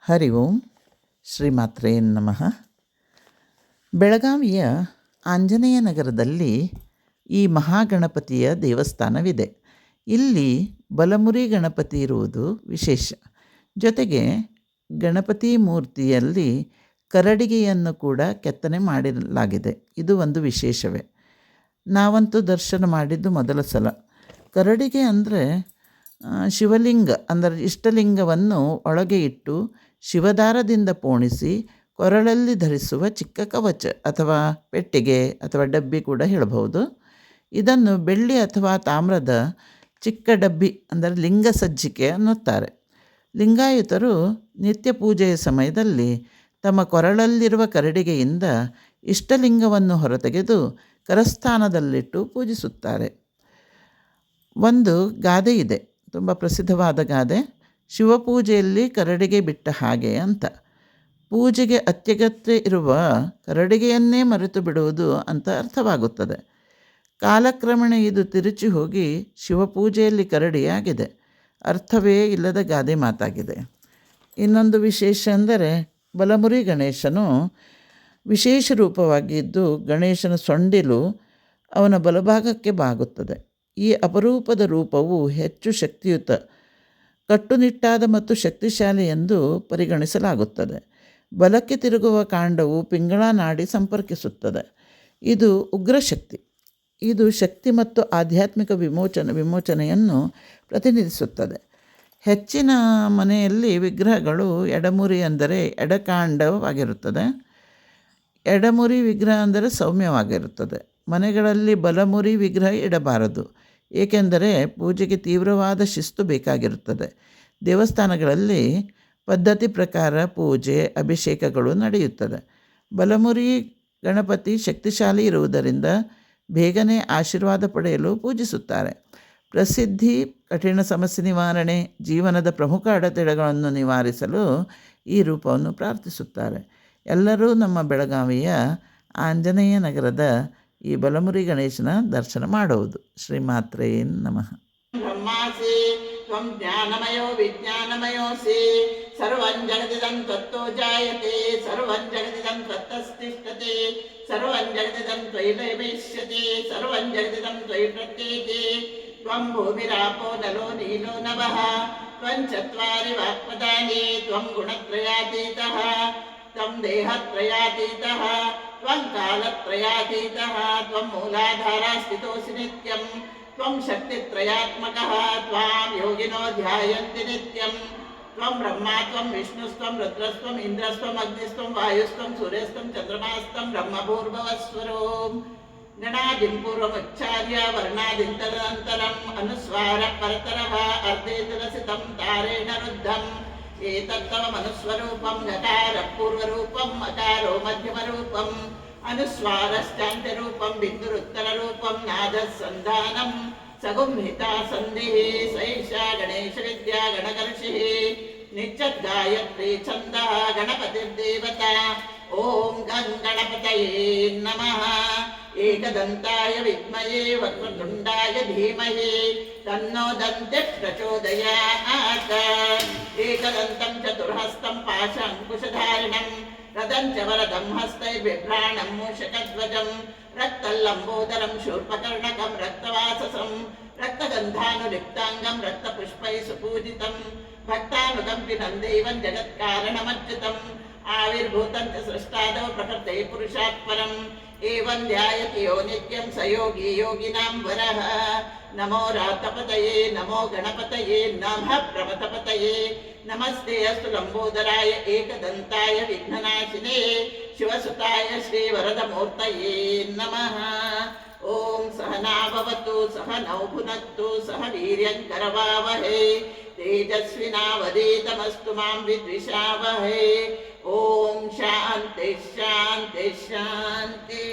ಹರಿ ಓಂ ಶ್ರೀಮಾತ್ರೇ ನಮಃ. ಬೆಳಗಾವಿಯ ಆಂಜನೇಯ ನಗರದಲ್ಲಿ ಈ ಮಹಾಗಣಪತಿಯ ದೇವಸ್ಥಾನವಿದೆ. ಇಲ್ಲಿ ಬಲಮುರಿ ಗಣಪತಿ ಇರುವುದು ವಿಶೇಷ. ಜೊತೆಗೆ ಗಣಪತಿ ಮೂರ್ತಿಯಲ್ಲಿ ಕರಡಿಗೆಯನ್ನು ಕೂಡ ಕೆತ್ತನೆ ಮಾಡಲಾಗಿದೆ. ಇದು ಒಂದು ವಿಶೇಷವೇ. ನಾವಂತೂ ದರ್ಶನ ಮಾಡಿದ್ದು ಮೊದಲ ಸಲ. ಕರಡಿಗೆ ಅಂದರೆ ಶಿವಲಿಂಗ ಅಂದರೆ ಇಷ್ಟಲಿಂಗವನ್ನು ಒಳಗೆ ಇಟ್ಟು ಶಿವದಾರದಿಂದ ಪೋಣಿಸಿ ಕೊರಳಲ್ಲಿ ಧರಿಸುವ ಚಿಕ್ಕ ಕವಚ ಅಥವಾ ಪೆಟ್ಟಿಗೆ ಅಥವಾ ಡಬ್ಬಿ ಕೂಡ ಹೇಳಬಹುದು. ಇದನ್ನು ಬೆಳ್ಳಿ ಅಥವಾ ತಾಮ್ರದ ಚಿಕ್ಕ ಡಬ್ಬಿ ಅಂದರೆ ಲಿಂಗ ಸಜ್ಜಿಕೆ ಅನ್ನುತ್ತಾರೆ. ಲಿಂಗಾಯತರು ನಿತ್ಯ ಪೂಜೆಯ ಸಮಯದಲ್ಲಿ ತಮ್ಮ ಕೊರಳಲ್ಲಿರುವ ಕರಡಿಗೆಯಿಂದ ಇಷ್ಟಲಿಂಗವನ್ನು ಹೊರತೆಗೆದು ಕರಸ್ಥಾನದಲ್ಲಿಟ್ಟು ಪೂಜಿಸುತ್ತಾರೆ. ಒಂದು ಗಾದೆ ಇದೆ, ತುಂಬ ಪ್ರಸಿದ್ಧವಾದ ಗಾದೆ. ಶಿವಪೂಜೆಯಲ್ಲಿ ಕರಡಿಗೆ ಬಿಟ್ಟ ಹಾಗೆ ಅಂತ. ಪೂಜೆಗೆ ಅತ್ಯಗತ್ಯ ಇರುವ ಕರಡಿಗೆಯನ್ನೇ ಮರೆತು ಬಿಡುವುದು ಅಂತ ಅರ್ಥವಾಗುತ್ತದೆ. ಕಾಲಕ್ರಮೇಣ ಇದು ತಿರುಚಿ ಹೋಗಿ ಶಿವಪೂಜೆಯಲ್ಲಿ ಕರಡಿಯಾಗಿದೆ. ಅರ್ಥವೇ ಇಲ್ಲದ ಗಾದೆ ಮಾತಾಗಿದೆ. ಇನ್ನೊಂದು ವಿಶೇಷ ಅಂದರೆ ಬಲಮುರಿ ಗಣೇಶನು ವಿಶೇಷ ರೂಪವಾಗಿದ್ದು ಗಣೇಶನ ಸೊಂಡಿಲು ಅವನ ಬಲಭಾಗಕ್ಕೆ ಬಾಗುತ್ತದೆ. ಈ ಅಪರೂಪದ ರೂಪವು ಹೆಚ್ಚು ಶಕ್ತಿಯುತ, ಕಟ್ಟುನಿಟ್ಟಾದ ಮತ್ತು ಶಕ್ತಿಶಾಲಿ ಎಂದು ಪರಿಗಣಿಸಲಾಗುತ್ತದೆ. ಬಲಕ್ಕೆ ತಿರುಗುವ ಕಾಂಡವು ಪಿಂಗಳ ನಾಡಿ ಸಂಪರ್ಕಿಸುತ್ತದೆ. ಇದು ಉಗ್ರಶಕ್ತಿ. ಇದು ಶಕ್ತಿ ಮತ್ತು ಆಧ್ಯಾತ್ಮಿಕ ವಿಮೋಚನೆಯನ್ನು ಪ್ರತಿನಿಧಿಸುತ್ತದೆ. ಹೆಚ್ಚಿನ ಮನೆಯಲ್ಲಿ ವಿಗ್ರಹಗಳು ಎಡಮುರಿ ಅಂದರೆ ಎಡಕಾಂಡವಾಗಿರುತ್ತದೆ. ಎಡಮುರಿ ವಿಗ್ರಹ ಅಂದರೆ ಸೌಮ್ಯವಾಗಿರುತ್ತದೆ. ಮನೆಗಳಲ್ಲಿ ಬಲಮುರಿ ವಿಗ್ರಹ ಇಡಬಾರದು, ಏಕೆಂದರೆ ಪೂಜೆಗೆ ತೀವ್ರವಾದ ಶಿಸ್ತು ಬೇಕಾಗಿರುತ್ತದೆ. ದೇವಸ್ಥಾನಗಳಲ್ಲಿ ಪದ್ಧತಿ ಪ್ರಕಾರ ಪೂಜೆ ಅಭಿಷೇಕಗಳು ನಡೆಯುತ್ತದೆ. ಬಲಮುರಿ ಗಣಪತಿ ಶಕ್ತಿಶಾಲಿ ಇರುವುದರಿಂದ ಬೇಗನೆ ಆಶೀರ್ವಾದ ಪಡೆಯಲು ಪೂಜಿಸುತ್ತಾರೆ. ಪ್ರಸಿದ್ಧಿ, ಕಠಿಣ ಸಮಸ್ಯೆ ನಿವಾರಣೆ, ಜೀವನದ ಪ್ರಮುಖ ಅಡೆತಡೆಗಳನ್ನು ನಿವಾರಿಸಲು ಈ ರೂಪವನ್ನು ಪ್ರಾರ್ಥಿಸುತ್ತಾರೆ. ಎಲ್ಲರೂ ನಮ್ಮ ಬೆಳಗಾವಿಯ ಆಂಜನೇಯ ನಗರದ ಈ ಬಲಮುರಿ ಗಣೇಶನ ದರ್ಶನ ಮಾಡುವುದು. ಶ್ರೀಮಾತ್ರೇ ನಮಃ. ಬ್ರಹ್ಮಾಸಿ ತ್ವಂ ಜ್ಞಾನಮಯೋ ವಿಜ್ಞಾನಮಯೋಸಿ ಸರ್ವಂ ಜಗದಿದಂ ತ್ವತ್ತೋ ಜಾಯತೆ ಸರ್ವಂ ಜಗದಿದಂ ತ್ವತ್ತಸ್ತಿಷ್ಠತೆ ಸರ್ವಂ ಜಗದಿದಂ ತ್ವಯಿ ನೈವೇಶ್ಯತೆ ಸರ್ವಂ ಜಗದಿದಂ ತ್ವಯಿ ಪ್ರತ್ಯೇಕೆ ತ್ವಂ ಭೂಮಿರಾಪೋ ನಲೋ ನೀಲೋ ನಭಃ ತ್ವಂ ಚತ್ವಾರಿ ವಾಕ್ಪದಾನಿ ತ್ವಂ ಗುಣತ್ರಯಾತೀತಃ ತ್ವಂ ದೇಹತ್ರಯಾತೀತಃ ತ್ವಂ ಕಾಲತ್ರಯಾತೀತಃ ತ್ವಂ ಮೂಲಾಧಾರ ಸ್ಥಿತೋಸಿ ನಿತ್ಯಂ ತ್ವಂ ಶಕ್ತಿತ್ರಯಾತ್ಮಕಃ ತ್ವಾಂ ಯೋಗಿನೋ ಧ್ಯಾಯಂತಿ ನಿತ್ಯಂ ತ್ವಂ ಬ್ರಹ್ಮ ತ್ವಂ ವಿಷ್ಣುಸ್ತ್ವಂ ರುದ್ರಸ್ತ್ವಂ ಇಂದ್ರಸ್ತ್ವಂ ಅಗ್ನಿಸ್ತ್ವಂ ವಾಯುಸ್ತ್ವಂ ಸೂರ್ಯಸ್ತ್ವಂ ಚಂದ್ರಮಾಸ್ತ್ವಂ ಬ್ರಹ್ಮಭೂರ್ಭುವಸ್ವರೂಂ ಗಣಾದಿಂ ಪೂರ್ವಮುಚ್ಚಾರ್ಯ ವರ್ಣಾದಿತರಂತರಂ ಅನುಸ್ವಾರ ಪರತರಃ ಅರ್ಧೇ ತುಲಸಿತಂ ತಾರೇಣ ರುದ್ಧಂ ಏತತ್ತವ ಮನುಸ್ವರೂಪಂ ಗಕಾರ ಪೂರ್ವರೂಪಂ ಅಕಾರೋ ಮಧ್ಯಮರೂಪಂ ಅನುಸ್ವಾರಶ್ಚಾಂತ್ಯರೂಪಂ ಬಿಂದುರುತ್ತರರೂಪಂ ನಾದಸಂಧಾನಂ ಸಗುಂಹಿತಾ ಸಂಧಿಃ ಸೈಷಾ ಗಣೇಶ ವಿದ್ಯಾ ಗಣಕರ್ಷಿಃ ನಿತ್ಯಗಾಯತ್ರಿ ಛಂದಃ ಗಣಪತಿರ್ದೇವತಾ. ಓಂ ಗಂ ಗಣಪತಯೇ ನಮಃ. ಏಕದಂತಾಯ ವಿದ್ಮಹೇ ವಕ್ರತುಂಡಾಯ ಧೀಮಹಿ ತನ್ನೋ ದಂತ್ಯಃ ಪ್ರಚೋದಯಾತ್. ಏಕದಂತಂ ಚತುರ್ಹಸ್ತಂ ಪಾಶಾಂಕುಶಧಾರಿಣಂ ರಥಂ ಚ ವರದಂ ಹಸ್ತೈರ್ಬಿಭ್ರಾಣಂ ಮೂಷಕಧ್ವಜಂ ರಕ್ತಲ್ಲಂಬೋದರಂ ಶೂರ್ಪಕರ್ಣಕಂ ರಕ್ತವಾಸಸಂ ರಕ್ತಗಂಧಾನುಲಿಪ್ತಾಂಗಂ ರಕ್ತಪುಷ್ಪೈ ಸುಪೂಜಿತಂ ಭಕ್ತಾನುಕಂಪಿನಂ ದೇವಂ ಜಗತ್ಕಾರಣಮಚ್ಯುತಂ ಆವಿರ್ಭೂತಂ ಚ ಸೃಷ್ಟಾದೌ ಪ್ರಕೃತೇ ಪುರುಷಾತ್ ಪರಂ ಏವಂ ಧ್ಯಾಯತಿ ಯೋ ನಿತ್ಯಂ ಸ ಯೋಗಿ ಯೋಗಿನಾಂ ವರಃ. ನಮೋ ರಾತಪತಯೇ ನಮೋ ಗಣಪತಯೇ ನಮಃ ಪ್ರಮಥಪತಯೇ ನಮಸ್ತೆ ಅಸ್ತು ಲಂಬೋದರಾಯ ಏಕದಂತಾಯ ವಿಘ್ನನಾಶಿನೇ ಶಿವಸುತಾಯ ಶ್ರೀವರದಮೂರ್ತಯೇ ನಮಃ. ಓಂ ಸಹನಾ ಭವತು ಸಹನೌ ಭುನಕ್ತು ಸಹ ವೀರ್ಯಂಕರವಾವಹೈ ತೇಜಸ್ವಿನಾವಧೀತಮಸ್ತು ಮಾಂ ವಿದ್ವಿಷಾವಹೈ. ಓಂ ಶಾಂತಿ ಶಾಂತಿ ಶಾಂತಿ.